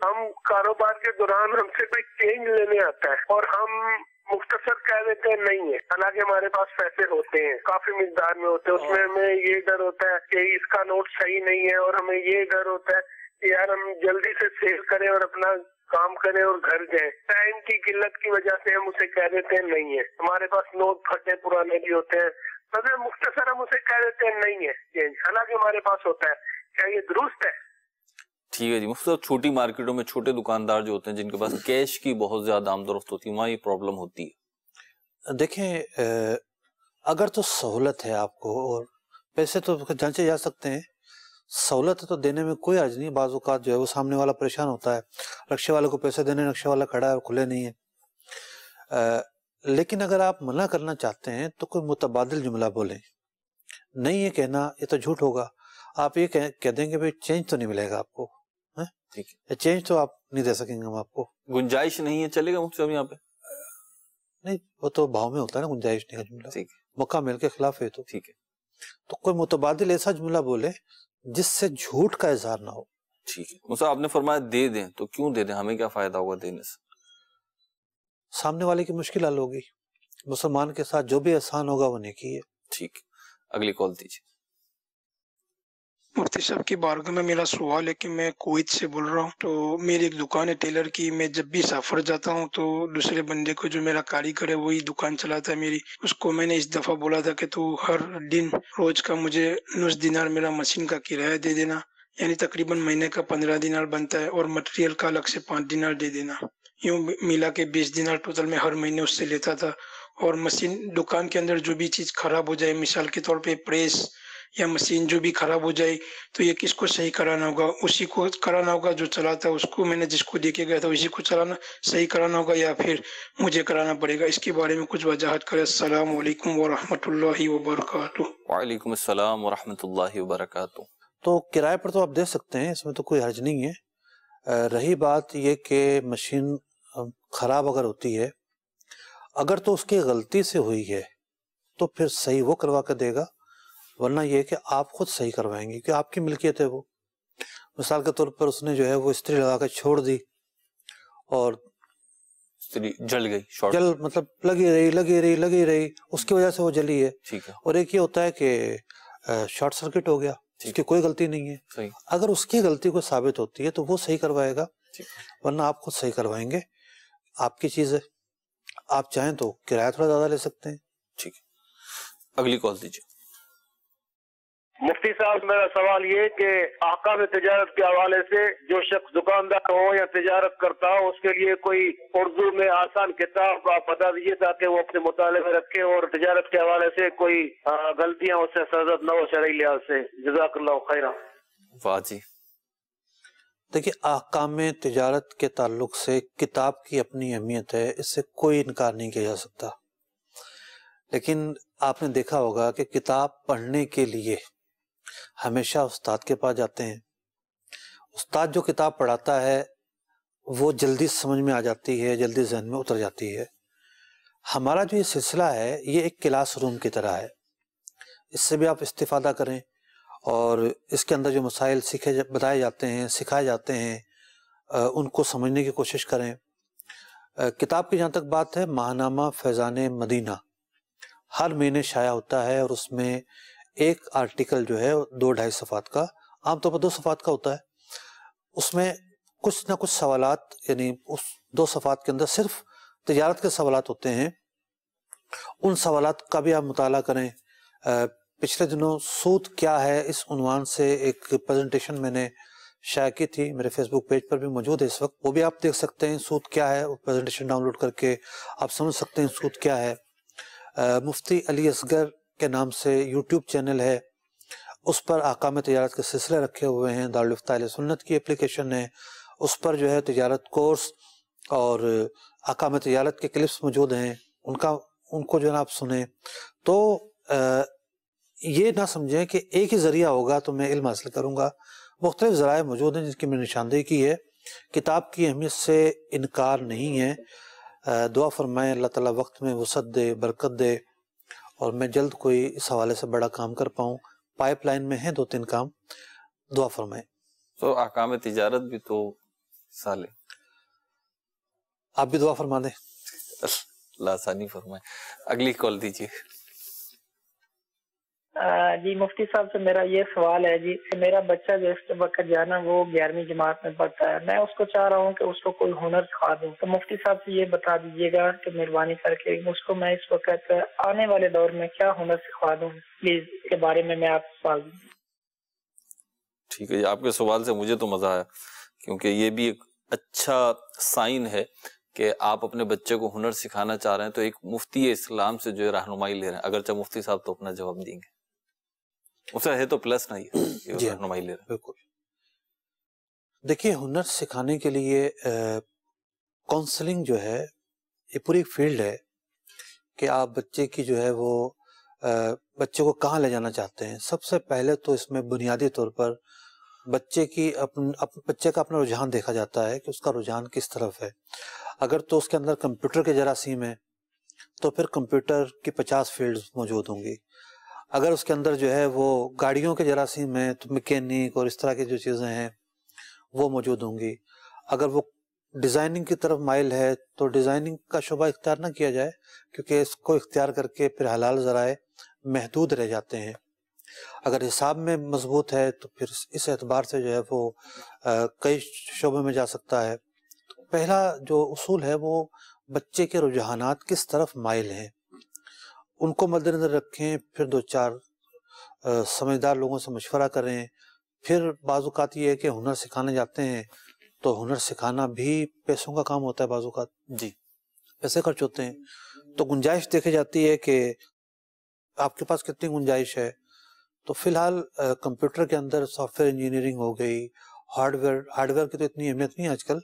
ہم کاروبار کے دوران ہم سے کوئی چینج لینے آتا ہے اور ہم مختصر کہہ دیتے ہیں نہیں ہے، حالانکہ ہمارے پاس پیسے ہوتے ہیں، کافی مقدار میں ہوتے ہیں، اس میں ہمیں یہ ڈر ہوتا ہے کہ اس کا نوٹ صحیح نہیں ہے، اور ہمیں یہ ڈر ہوتا ہے کہ یار ہم جلدی سے سیل کریں اور اپنا کام کریں اور گھر جائیں۔ ٹائم کی قلت کی وجہ سے ہم اسے کہہ دیتے ہیں نہیں ہے، ہمارے پاس نوٹ پھٹے پرانے بھی ہوتے ہیں، مگر مختصر ہم اسے کہہ دیتے ہیں نہیں ہے چینج، حالانکہ ہمارے پاس ہوتا ہے۔ کیا یہ درست ہے؟ ٹھیک ہے جی، مختلف چھوٹی مارکیٹوں میں چھوٹے دکاندار جو ہوتے ہیں جن کے پاس کیش کی بہت زیادہ آمد و رفت ہوتی ہے، وہاں یہ پرابلم ہوتی ہے۔ دیکھیں اگر تو سہولت ہے آپ کو اور پیسے تو جانچے جا سکتے ہیں، سہولت ہے تو دینے میں کوئی حرج نہیں۔ بعض اوقات جو ہے وہ سامنے والا پریشان ہوتا ہے، رکشے والے کو پیسے دینے، رکشے والا کھڑا ہے اور کھلے نہیں ہے، لیکن اگر آپ منع کرنا چاہتے ہیں تو کوئی متبادل جملہ بولیں، نہیں یہ کہنا یہ تو جھوٹ ہوگا، آپ یہ کہہ دیں گے بھائی چینج تو نہیں ملے گا آپ کو، چینج تو آپ نہیں دے سکیں گے ہم آپ کو، گنجائش نہیں ہے، چلے گا مفتی صاحب یہاں پہ؟ نہیں، وہ تو بھاؤ میں ہوتا ہے نا گنجائش نہیں کا جملہ، ٹھیک ہے، موقع مل کے خلاف ہے تو ٹھیک ہے، تو کوئی متبادل ایسا جملہ بولے جس سے جھوٹ کا اظہار نہ ہو۔ ٹھیک ہے، مصعب آپ نے فرمایا دے دیں، تو کیوں دے دیں؟ ہمیں کیا فائدہ ہوگا دینے سے؟ سامنے والے کی مشکل حل ہوگی، مسلمان کے ساتھ جو بھی احسان ہوگا وہ نیکی ہے۔ ٹھیک ہے، اگلی کال دیجیے۔ مفتی صاحب کی بارگاہ میں میرا سوال ہے کہ میں کویت سے بول رہا ہوں، تو میری ایک دکان ہے ٹیلر کی، میں جب بھی سفر جاتا ہوں تو دوسرے بندے کو جو میرا کاریگر ہے وہی دکان چلاتا ہے میری، اس کو میں نے اس دفعہ بولا تھا کہ تو ہر دن روز کا مجھے 9 دینار میرا مشین کا کرایہ دے دینا، یعنی تقریباً مہینے کا 15 دینار بنتا ہے، اور مٹیریل کا الگ سے 5 دینار دے دینا، یوں ملا کے 20 دینار ٹوٹل میں ہر مہینے اس سے لیتا تھا۔ اور مشین دکان کے اندر جو بھی چیز خراب ہو جائے، مثال کے طور پہ پریس یا مشین جو بھی خراب ہو جائے تو یہ کس کو صحیح کرانا ہوگا؟ اسی کو کرانا ہوگا جو چلاتا ہے، اس کو میں نے جس کو دے کے گیا تھا اسی کو چلانا صحیح کرانا ہوگا، یا پھر مجھے کرانا پڑے گا؟ اس کے بارے میں کچھ وضاحت کرے۔ السلام علیکم ورحمۃ اللہ وبرکاتہ۔ وعلیکم السلام ورحمۃ اللہ وبرکاتہ۔ تو کرائے پر تو آپ دے سکتے ہیں، اس میں تو کوئی حرج نہیں ہے۔ رہی بات یہ کہ مشین خراب اگر ہوتی ہے، اگر تو اس کی غلطی سے ہوئی ہے تو پھر صحیح وہ کروا کے دے گا، ورنہ یہ کہ آپ خود صحیح کروائیں گے، کہ آپ کی ملکیت ہے وہ۔ مثال کے طور پر اس نے جو ہے وہ استری لگا کے چھوڑ دی اور استری جل گئی، جل مطلب لگی رہی، اس کی وجہ سے وہ جلی ہے۔ ٹھیک ہے، اور ایک یہ ہوتا ہے کہ شارٹ سرکٹ ہو گیا، اس کی کوئی غلطی نہیں ہے، صحیح، اگر اس کی غلطی کو ثابت ہوتی ہے تو وہ صحیح کروائے گا، ورنہ آپ خود صحیح کروائیں گے، آپ کی چیز ہے۔ آپ چاہیں تو کرایہ تھوڑا زیادہ لے سکتے ہیں۔ ٹھیک ہے، اگلی کال دیجیے۔ مفتی صاحب میرا سوال یہ کہ احکام تجارت کے حوالے سے جو شخص دکاندار ہو یا تجارت کرتا ہو اس کے لیے کوئی اردو میں آسان کتاب آپ بتا دیجیے تاکہ وہ اپنے مطالعے میں رکھے اور تجارت کے حوالے سے کوئی غلطیاں اس سے سرزد نہ ہو شرعی لحاظ سے۔ جزاک اللہ خیرا۔ واہ جی، دیکھیے احکام تجارت کے تعلق سے کتاب کی اپنی اہمیت ہے، اس سے کوئی انکار نہیں کیا جا سکتا، لیکن آپ نے دیکھا ہوگا کہ کتاب پڑھنے کے لیے ہمیشہ استاد کے پاس جاتے ہیں، استاد جو کتاب پڑھاتا ہے وہ جلدی سمجھ میں آ جاتی ہے، جلدی ذہن میں اتر جاتی ہے۔ ہمارا جو یہ سلسلہ ہے یہ ایک کلاس روم کی طرح ہے، اس سے بھی آپ استفادہ کریں، اور اس کے اندر جو مسائل بتائے جاتے ہیں، سکھائے جاتے ہیں، ان کو سمجھنے کی کوشش کریں۔ کتاب کی جہاں تک بات ہے، ماہنامہ فیضان مدینہ ہر مہینے شائع ہوتا ہے، اور اس میں ایک آرٹیکل جو ہے 2-2.5 صفحات کا، عام طور پر 2 صفحات کا ہوتا ہے، اس میں کچھ نہ کچھ سوالات، یعنی اس 2 صفحات کے اندر صرف تجارت کے سوالات ہوتے ہیں، ان سوالات کا بھی آپ مطالعہ کریں۔ پچھلے دنوں سود کیا ہے اس عنوان سے ایک پریزنٹیشن میں نے شائع کی تھی، میرے فیس بک پیج پر بھی موجود ہے اس وقت، وہ بھی آپ دیکھ سکتے ہیں۔ سود کیا ہے، وہ پریزنٹیشن ڈاؤن لوڈ کر کے آپ سمجھ سکتے ہیں سود کیا ہے۔ مفتی علی اصغر کے نام سے یوٹیوب چینل ہے، اس پر احکام تجارت کے سلسلے رکھے ہوئے ہیں، دارالفتہ اہل سنت کی اپلیکیشن ہے، اس پر جو ہے تجارت کورس اور احکام تجارت کے کلپس موجود ہیں، ان کو جو ہے نا آپ سنیں۔ تو یہ نہ سمجھیں کہ ایک ہی ذریعہ ہوگا تو میں علم حاصل کروں گا، مختلف ذرائع موجود ہیں جن کی میں نے نشاندہی کی ہے۔ کتاب کی اہمیت سے انکار نہیں ہے۔ دعا فرمائیں اللہ تعالیٰ وقت میں وسعت دے، برکت دے، اور میں جلد کوئی اس حوالے سے بڑا کام کر پاؤں۔ پائپ لائن میں ہیں 2-3 کام، دعا فرمائیں۔ تو احکام تجارت بھی تو سالے، آپ بھی دعا فرما دیں۔ اللہ آسانی فرمائے۔ اگلی کال دیجیے۔ جی مفتی صاحب سے میرا یہ سوال ہے جی کہ میرا بچہ جو اس وقت جانا وہ 11ویں جماعت میں پڑھتا ہے، میں اس کو چاہ رہا ہوں کہ اس کو کوئی ہنر سکھا دوں، تو مفتی صاحب سے یہ بتا دیجیے گا کہ مہربانی کر کے اس کو میں اس وقت آنے والے دور میں کیا ہنر سکھا دوں، پلیز اس کے بارے میں آپ سوال دوں۔ ٹھیک ہے جی، آپ کے سوال سے مجھے تو مزہ آیا، کیونکہ یہ بھی ایک اچھا سائن ہے کہ آپ اپنے بچے کو ہنر سکھانا چاہ رہے ہیں، تو ایک مفتی اسلام سے جو ہے رہنمائی لے رہے ہیں، اگرچہ مفتی صاحب تو اپنا جواب دیں گے، اسے ہے تو پلس نہیں ہے، جی رہنمائی لے رہے ہیں۔ بالکل۔ دیکھیے ہنر سکھانے کے لیے کونسلنگ جو ہے یہ پوری فیلڈ ہے کہ آپ بچے کی جو ہے وہ بچے کو کہاں لے جانا چاہتے ہیں۔ سب سے پہلے تو اس میں بنیادی طور پر بچے کا اپنا رجحان دیکھا جاتا ہے کہ اس کا رجحان کس طرف ہے۔ اگر تو اس کے اندر کمپیوٹر کے جراثیم ہے تو پھر کمپیوٹر کی 50 فیلڈز موجود ہوں گی۔ اگر اس کے اندر جو ہے وہ گاڑیوں کے جراثیم ہیں تو میکینک اور اس طرح کی جو چیزیں ہیں وہ موجود ہوں گی۔ اگر وہ ڈیزائننگ کی طرف مائل ہے تو ڈیزائننگ کا شعبہ اختیار نہ کیا جائے، کیونکہ اس کو اختیار کر کے پھر حلال ذرائع محدود رہ جاتے ہیں۔ اگر حساب میں مضبوط ہے تو پھر اس اعتبار سے جو ہے وہ کئی شعبوں میں جا سکتا ہے۔ پہلا جو اصول ہے وہ بچے کے رجحانات کس طرف مائل ہیں ان کو مد نظر رکھیں، پھر 2-4 سمجھدار لوگوں سے مشورہ کریں۔ پھر بعض اوقات یہ ہے کہ ہنر سکھانے جاتے ہیں تو ہنر سکھانا بھی پیسوں کا کام ہوتا ہے، بعض اوقات جی پیسے خرچ ہوتے ہیں، تو گنجائش دیکھی جاتی ہے کہ آپ کے پاس کتنی گنجائش ہے۔ تو فی الحال کمپیوٹر کے اندر سافٹ ویئر انجینئرنگ ہو گئی، ہارڈ ویئر کی تو اتنی اہمیت نہیں ہے آج کل،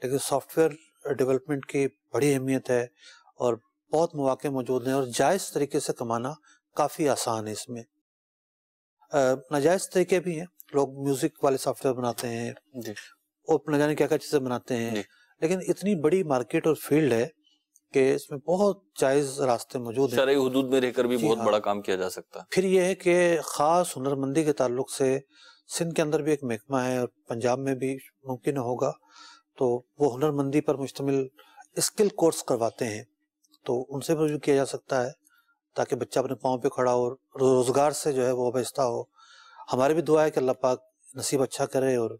لیکن سافٹ ویئر ڈیولپمنٹ کی بڑی اہمیت ہے اور بہت مواقع موجود ہیں، اور جائز طریقے سے کمانا کافی آسان ہے اس میں۔ ناجائز طریقے بھی ہیں، لوگ میوزک والے سافٹ ویئر بناتے ہیں جی، اور نہ جانے کیا کیا چیزیں بناتے ہیں، لیکن اتنی بڑی مارکیٹ اور فیلڈ ہے کہ اس میں بہت جائز راستے موجود ہیں، شرعی حدود میں رہ کر بھی بہت ہاں، بڑا کام کیا جا سکتا ہے۔ پھر یہ ہے کہ خاص ہنرمندی کے تعلق سے سندھ کے اندر بھی ایک محکمہ ہے اور پنجاب میں بھی ممکن ہوگا، تو وہ ہنرمندی پر مشتمل اسکل کورس کرواتے ہیں، تو ان سے بھی رجوع کیا جا سکتا ہے تاکہ بچہ اپنے پاؤں پہ کھڑا ہو، روزگار سے جو ہے وہ وابستہ ہو۔ ہماری بھی دعا ہے کہ اللہ پاک نصیب اچھا کرے اور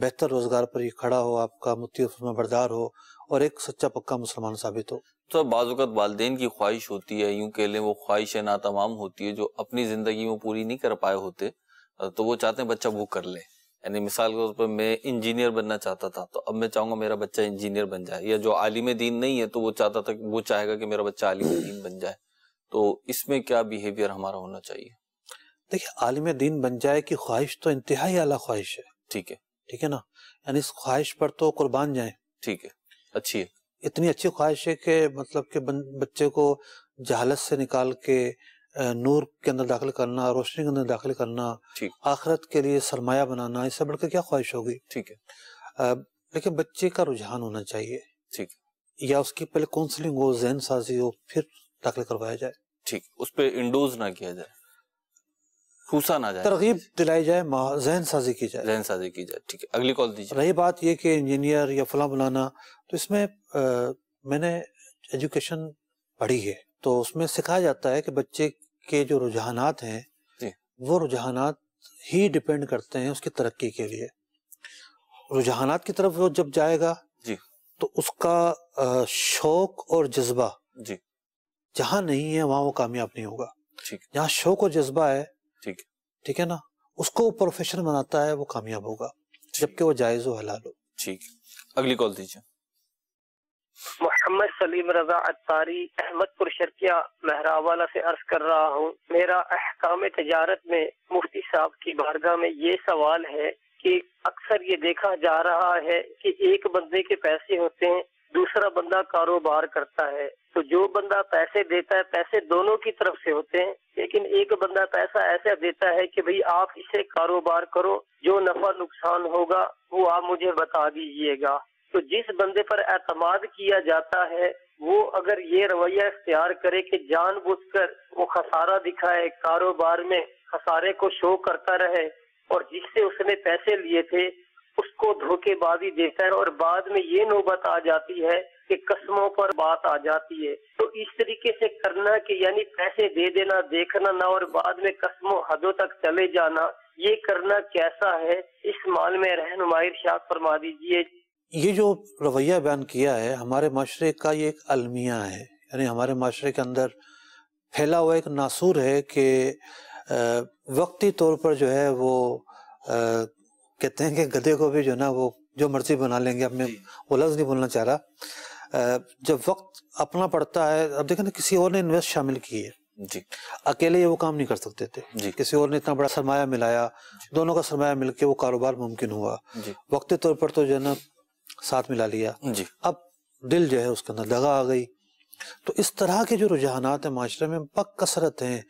بہتر روزگار پر یہ کھڑا ہو، آپ کا مطیع فرما بردار ہو اور ایک سچا پکا مسلمان ثابت ہو۔ تو بعض اوقات والدین کی خواہش ہوتی ہے، یوں کہہ لیں وہ خواہش ناتمام ہوتی ہے، جو اپنی زندگی میں پوری نہیں کر پائے ہوتے، تو وہ چاہتے ہیں بچہ وہ کر لے۔ یعنی مثال کے طور پر میں انجینئر بننا چاہتا تھا، تو اب میں چاہوں گا میرا بچہ انجینئر بن جائے، یا جو عالم دین نہیں ہے تو وہ چاہتا تھا کہ وہ چاہے گا کہ میرا بچہ عالم دین بن جائے، تو اس میں کیا بیہیویئر ہمارا ہونا چاہیے؟ دیکھیں عالم دین بن جائے کی خواہش تو انتہائی اعلیٰ خواہش ہے، ٹھیک ہے، ٹھیک ہے نا، یعنی اس خواہش پر تو قربان جائیں، ٹھیک ہے، اچھی ہے، اتنی اچھی خواہش ہے کہ مطلب کہ بچے کو جہالت سے نکال کے نور کے اندر داخل کرنا، روشنی کے اندر داخل کرنا، آخرت کے لیے سرمایہ بنانا، اس سے بڑھ کر کیا خواہش ہوگی؟ ٹھیک ہے، لیکن بچے کا رجحان ہونا چاہیے، ٹھیک، یا اس کی پہلے کونسلنگ ہو، ذہن سازی ہو، پھر داخل کروایا جائے، ٹھیک، اس پہ انڈوز نہ کیا جائے، پھوسا نہ جائے، ترغیب دلائی جائے، ذہن سازی کی جائے، ذہن سازی کی جائے، ٹھیک ہے۔ اگلی کال دیجیے۔ رہی بات یہ کہ انجینئر یا فلاں بنانا، تو اس میں میں نے ایجوکیشن پڑھی ہے، تو اس میں سکھایا جاتا ہے کہ بچے کے جو رجحانات ہیں وہ رجحانات ہی ڈیپینڈ کرتے ہیں اس کی ترقی کے لیے. رجحانات کی طرف وہ جب جائے گا تو اس کا شوق اور جذبہ جہاں نہیں ہے وہاں وہ کامیاب نہیں ہوگا. جہاں شوق اور جذبہ ہے ٹھیک ہے نا, اس کو پروفیشن بناتا ہے, وہ کامیاب ہوگا, جبکہ وہ جائز و حلال ہو. ٹھیک, اگلی کال دیجیے. محمد سلیم رضا عطاری احمد پور شرقیہ مہراوالا سے عرض کر رہا ہوں. میرا احکام تجارت میں مفتی صاحب کی بارگاہ میں یہ سوال ہے کہ اکثر یہ دیکھا جا رہا ہے کہ ایک بندے کے پیسے ہوتے ہیں, دوسرا بندہ کاروبار کرتا ہے, تو جو بندہ پیسے دیتا ہے پیسے دونوں کی طرف سے ہوتے ہیں, لیکن ایک بندہ پیسہ ایسا دیتا ہے کہ بھئی آپ اسے کاروبار کرو, جو نفع نقصان ہوگا وہ آپ مجھے بتا دیجئے گا. تو جس بندے پر اعتماد کیا جاتا ہے وہ اگر یہ رویہ اختیار کرے کہ جان بوجھ کر وہ خسارہ دکھائے, کاروبار میں خسارے کو شو کرتا رہے, اور جس سے اس نے پیسے لیے تھے اس کو دھوکے بازی دیتا ہے, اور بعد میں یہ نوبت آ جاتی ہے کہ قسموں پر بات آ جاتی ہے, تو اس طریقے سے کرنا کہ یعنی پیسے دے دینا دیکھنا نہ اور بعد میں قسموں حدوں تک چلے جانا, یہ کرنا کیسا ہے؟ اس مال میں رہنمائی ارشاد فرما دیجیے. یہ جو رویہ بیان کیا ہے ہمارے معاشرے کا یہ ایک المیہ ہے, یعنی ہمارے معاشرے کے اندر پھیلا ہوا ایک ناسور ہے کہ وقتی طور پر جو ہے وہ کہتے ہیں کہ گدھے کو بھی جو ہے نا وہ جو مرضی بنا لیں گے. اب میں وہ لفظ نہیں بولنا چاہ رہا. جب وقت اپنا پڑتا ہے, اب دیکھیں نا کسی اور نے انویسٹ شامل کی ہے, اکیلے یہ وہ کام نہیں کر سکتے تھے, کسی اور نے اتنا بڑا سرمایہ ملایا, دونوں کا سرمایہ مل کے وہ کاروبار ممکن ہوا. وقتی طور پر تو جو ہے نا ساتھ ملا لیا, اب دل جو ہے اس کے اندر دغا آ گئی. تو اس طرح کے جو رجحانات ہیں معاشرے میں بکثرت ہیں.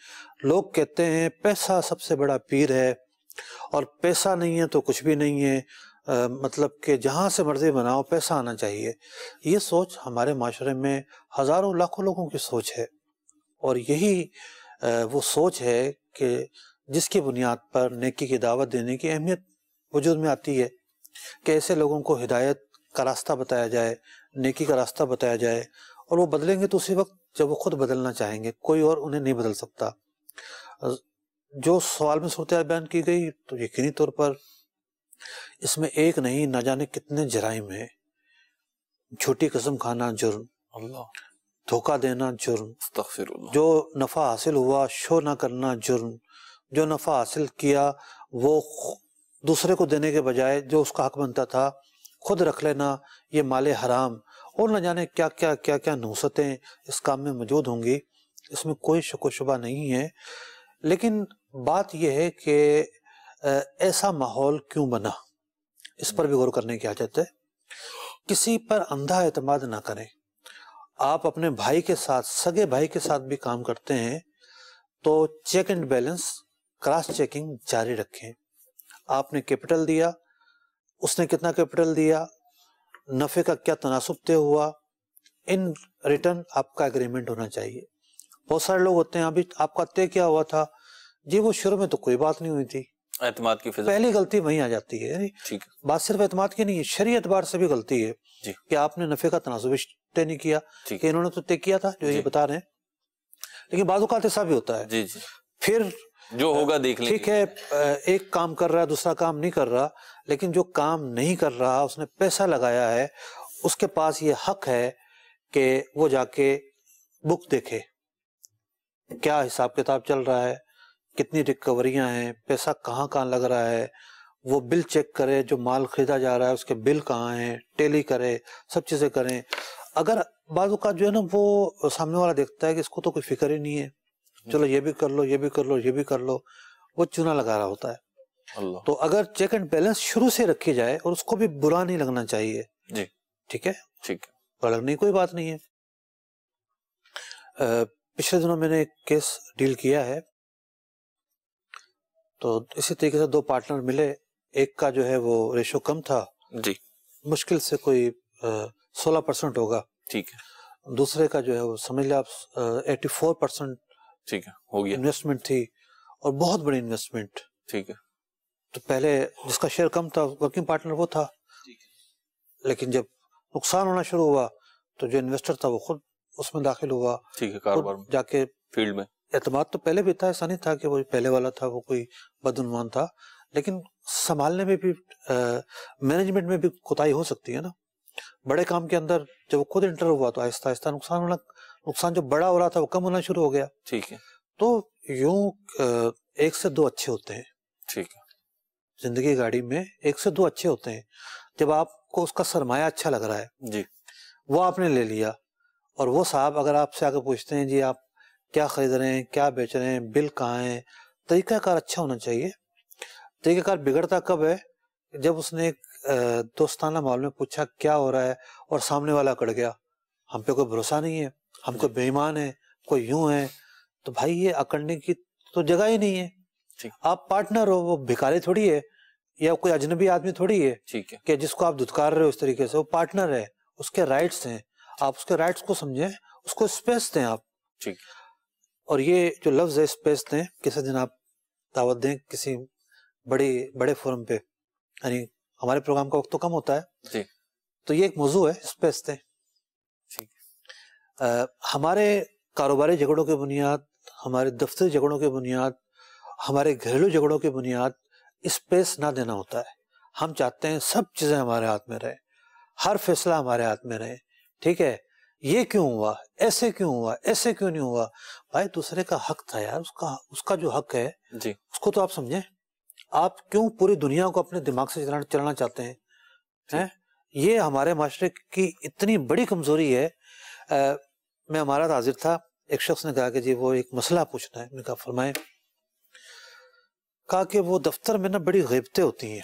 لوگ کہتے ہیں پیسہ سب سے بڑا پیر ہے, اور پیسہ نہیں ہے تو کچھ بھی نہیں ہے, مطلب کہ جہاں سے مرضی بناؤ پیسہ آنا چاہیے. یہ سوچ ہمارے معاشرے میں ہزاروں لاکھوں لوگوں کی سوچ ہے, اور یہی وہ سوچ ہے کہ جس کی بنیاد پر نیکی کی دعوت دینے کی اہمیت وجود میں آتی ہے کہ ایسے لوگوں کو ہدایت کا راستہ بتایا جائے, نیکی کا راستہ بتایا جائے, اور وہ بدلیں گے تو اسی وقت جب وہ خود بدلنا چاہیں گے, کوئی اور انہیں نہیں بدل سکتا. جو سوال میں صورتحال بیان کی گئی تو یقینی طور پر اس میں ایک نہیں نہ جانے کتنے جرائم ہیں. جھوٹی قسم کھانا جرم, دھوکہ دینا جرم, جو نفع حاصل ہوا شو نہ کرنا جرم, جو نفع حاصل کیا وہ دوسرے کو دینے کے بجائے جو اس کا حق بنتا تھا خود رکھ لینا, یہ مال حرام, اور نہ جانے کیا کیا کیا کیا نحوستیں اس کام میں موجود ہوں گی. اس میں کوئی شک و شبہ نہیں ہے. لیکن بات یہ ہے کہ ایسا ماحول کیوں بنا, اس پر بھی غور کرنے کی حاجت ہے. کسی پر اندھا اعتماد نہ کریں. آپ اپنے بھائی کے ساتھ, سگے بھائی کے ساتھ بھی کام کرتے ہیں تو check and balance, cross checking جاری رکھیں. آپ نے کیپٹل دیا, اس نے کتنا کیپٹل دیا, نفع کا کیا تناسب طے ہوا, ان ریٹرن آپ کا ایگریمنٹ ہونا چاہیے. بہت سارے لوگ ہوتے ہیں ابھی آپ کا طے کیا ہوا تھا, جی وہ شروع میں تو کوئی بات نہیں ہوئی تھی, اعتماد کی فضا. پہلی غلطی وہیں آ جاتی ہے. یعنی بات صرف اعتماد کی نہیں ہے, شرعی اعتبار سے بھی غلطی ہے کہ آپ نے نفع کا تناسب طے نہیں کیا, کہ انہوں نے تو طے کیا تھا جو یہ بتا رہے ہیں, لیکن بعض اوقات ایسا بھی ہوتا ہے. پھر جو ہوگا دیکھ لیں گے. ٹھیک ہے, ایک کام کر رہا ہے دوسرا کام نہیں کر رہا, لیکن جو کام نہیں کر رہا اس نے پیسہ لگایا ہے, اس کے پاس یہ حق ہے کہ وہ جا کے بک دیکھے کیا حساب کتاب چل رہا ہے, کتنی ریکوریاں ہیں, پیسہ کہاں کہاں لگ رہا ہے, وہ بل چیک کرے, جو مال خریدا جا رہا ہے اس کے بل کہاں ہیں, ٹیلی کرے, سب چیزیں کریں. اگر بعض اوقات جو ہے نا وہ سامنے والا دیکھتا ہے کہ اس کو تو کوئی فکر ہی نہیں ہے, چلو یہ بھی کر لو یہ بھی کر لو یہ بھی کر لو, وہ چونا لگا رہا ہوتا ہے. تو اگر چیک اینڈ بیلنس شروع سے رکھی جائے, اور اس کو بھی برا نہیں لگنا چاہیے, ٹھیک ہے, لگنے کوئی بات نہیں ہے. پچھلے دنوں میں نے ایک کیس ڈیل کیا ہے, تو اسی طریقے سے 2 پارٹنر ملے, ایک کا جو ہے وہ ریشو کم تھا, مشکل سے کوئی 16% ہوگا, دوسرے کا جو ہے وہ سمجھ لیں آپ 84% ہو گیا انویسٹمنٹ تھی, اور بہت بڑی انویسٹمنٹ. تو پہلے جس کا شیئر کم تھا ورکنگ پارٹنر وہ تھا, لیکن جب نقصان ہونا شروع ہوا تو جو انویسٹر تھا وہ خود اس میں داخل ہوا، ٹھیک ہے، کاروبار میں، جا کے فیلڈ میں اعتماد تو پہلے بھی تھا، ایسا نہیں تھا کہ وہ پہلے والا تھا وہ کوئی بدعنوان تھا، لیکن سنبھالنے میں بھی مینجمنٹ میں بھی کوتاہی ہو سکتی ہے نا. بڑے کام کے اندر جب وہ خود انٹر ہوا تو آہستہ آہستہ نقصان جو بڑا ہو رہا تھا وہ کم ہونا شروع ہو گیا. ٹھیک ہے. تو یوں 1 سے 2 اچھے ہوتے ہیں. ٹھیک ہے. زندگی گاڑی میں 1 سے 2 اچھے ہوتے ہیں. جب آپ کو اس کا سرمایہ اچھا لگ رہا ہے جی، وہ آپ نے لے لیا، اور وہ صاحب اگر آپ سے آ کے پوچھتے ہیں جی آپ کیا خرید رہے ہیں، کیا بیچ رہے ہیں، بل کہاں ہے، طریقہ کار اچھا ہونا چاہیے. طریقہ کار بگڑتا کب ہے؟ جب اس نے ایک دوستانہ ماحول میں پوچھا کیا ہو رہا ہے اور سامنے والا اکڑ گیا، ہم پہ کوئی بھروسہ نہیں ہے، ہم کوئی بے ایمان ہے، کوئی یوں ہے، تو بھائی یہ اکڑنے کی تو جگہ ہی نہیں ہے. آپ پارٹنر ہو، وہ بھکاری تھوڑی ہے یا کوئی اجنبی آدمی تھوڑی ہے ٹھیک ہے، کہ جس کو آپ دھتکار رہے ہو اس طریقے سے. وہ پارٹنر ہے، اس کے رائٹس ہیں، آپ اس کے رائٹس کو سمجھیں، اس کو اسپیس دیں آپ. ٹھیک. اور یہ جو لفظ ہے اسپیس دیں، کسی دن آپ دعوت دیں کسی بڑے فورم پہ، یعنی ہمارے پروگرام کا وقت تو کم ہوتا ہے جی، تو یہ ایک موضوع ہے اسپیس دیں. ہمارے کاروباری جھگڑوں کی بنیاد، ہمارے دفتری جھگڑوں کی بنیاد، ہمارے گھریلو جھگڑوں کی بنیاد اسپیس نہ دینا ہوتا ہے. ہم چاہتے ہیں سب چیزیں ہمارے ہاتھ میں رہے، ہر فیصلہ ہمارے ہاتھ میں رہے. ٹھیک ہے، یہ کیوں ہوا، ایسے کیوں ہوا، ایسے کیوں نہیں ہوا. بھائی دوسرے کا حق تھا یار، اس کا جو حق ہے جی، اس کو تو آپ سمجھیں. آپ کیوں پوری دنیا کو اپنے دماغ سے چلانا چاہتے ہیں؟ یہ ہمارے معاشرے کی اتنی بڑی کمزوری ہے. میں ہمارا حاضر تھا، ایک شخص نے کہا کہ جی وہ ایک مسئلہ پوچھنا ہے. میں نے کہا فرمائیں. کہا کہ وہ دفتر میں نا بڑی غیبتیں ہوتی ہیں.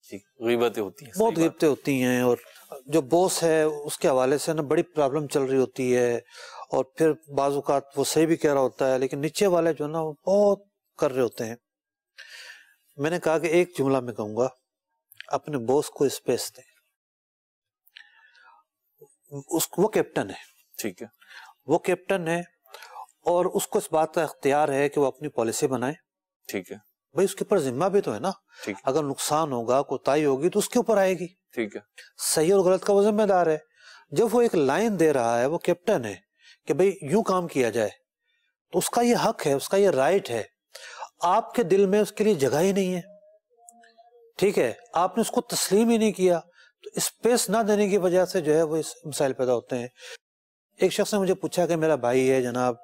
جی، غیبتیں ہوتی ہیں، بہت غیبتیں ہوتی ہیں، اور جو بوس ہے اس کے حوالے سے نا بڑی پرابلم چل رہی ہوتی ہے، اور پھر بعض اوقات وہ صحیح بھی کہہ رہا ہوتا ہے لیکن نیچے والے جو نا وہ بہت کر رہے ہوتے ہیں. میں نے کہا کہ ایک جملہ میں کہوں گا، اپنے بوس کو اسپیس دیں. وہ کیپٹن ہے. ٹھیک ہے، وہ کیپٹن ہے اور اس کو اس بات کا اختیار ہے کہ وہ اپنی پالیسی بنائے. ٹھیک ہے بھائی اس کے اوپر ذمہ بھی تو ہے نا. ٹھیک اگر نقصان ہوگا، کوتاہی ہوگی تو اس کے اوپر آئے گی. ٹھیک ہے، صحیح اور غلط کا وہ ذمہ دار ہے. جب وہ ایک لائن دے رہا ہے، وہ کیپٹن ہے کہ بھئی یوں کام کیا جائے، تو اس کا یہ حق ہے، اس کا یہ رائٹ ہے. آپ کے دل میں اس کے لیے جگہ ہی نہیں ہے. ٹھیک ہے، آپ نے اس کو تسلیم ہی نہیں کیا، تو اسپیس نہ دینے کی وجہ سے جو ہے وہ مسائل پیدا ہوتے ہیں. ایک شخص نے مجھے پوچھا کہ میرا بھائی ہے جناب،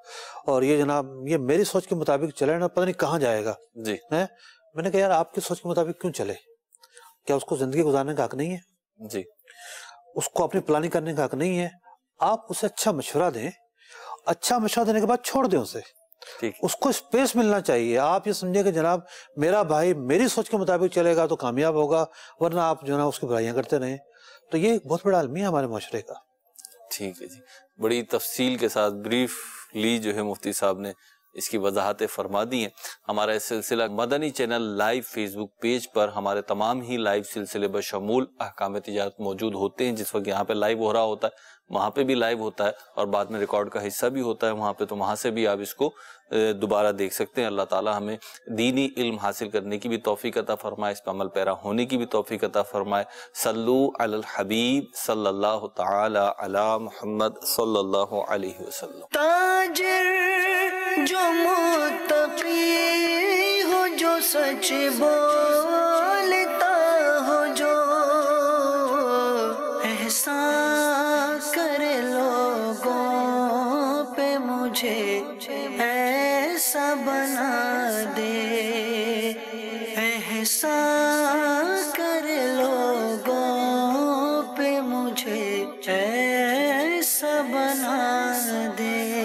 اور یہ جناب یہ میری سوچ کے مطابق چلے نا، پتہ نہیں کہاں جائے گا. جی، میں نے کہا یار آپ کی سوچ کے مطابق کیوں چلے؟ کیا اس کو زندگی گزارنے کا حق نہیں ہے؟ جی، اس کو اپنی پلاننگ کرنے کا حق نہیں ہے؟ آپ اسے اچھا مشورہ دیں، اچھا مشورہ دینے کے بعد چھوڑ دیں اسے. اس کو اسپیس ملنا چاہیے. آپ یہ سمجھیں کہ جناب میرا بھائی میری سوچ کے مطابق چلے گا تو کامیاب ہوگا، ورنہ آپ جو ہے نا اس کی برائیاں کرتے رہیں. تو یہ ایک بہت بڑا المیہ ہے ہمارے معاشرے کا. ٹھیک ہے جی، بڑی تفصیل کے ساتھ بریفلی جو ہے مفتی صاحب نے اس کی وضاحتیں فرما دی ہیں. ہمارا اس سلسلہ مدنی چینل لائیو فیس بک پیج پر ہمارے تمام ہی لائیو سلسلے بشمول احکام تجارت موجود ہوتے ہیں. جس وقت یہاں پہ لائیو ہو رہا ہوتا ہے وہاں پہ بھی لائیو ہوتا ہے، اور بعد میں ریکارڈ کا حصہ بھی ہوتا ہے وہاں پہ، تو وہاں سے بھی آپ اس کو دوبارہ دیکھ سکتے ہیں. اللہ تعالی ہمیں دینی علم حاصل کرنے کی بھی توفیق عطا فرمائے، اس پر عمل پیرا ہونے کی بھی توفیق عطا فرمائے. صلو علی الحبیب صلی اللہ تعالی علی محمد صلی اللہ علیہ وسلم. تاجر جو متقی ہو، جو سچ بولتا ہو، جو احسان کرے لوگوں پہ، مجھے ایسا بنا دے. احسان کرے لوگوں پہ، مجھے ایسا بنا دے.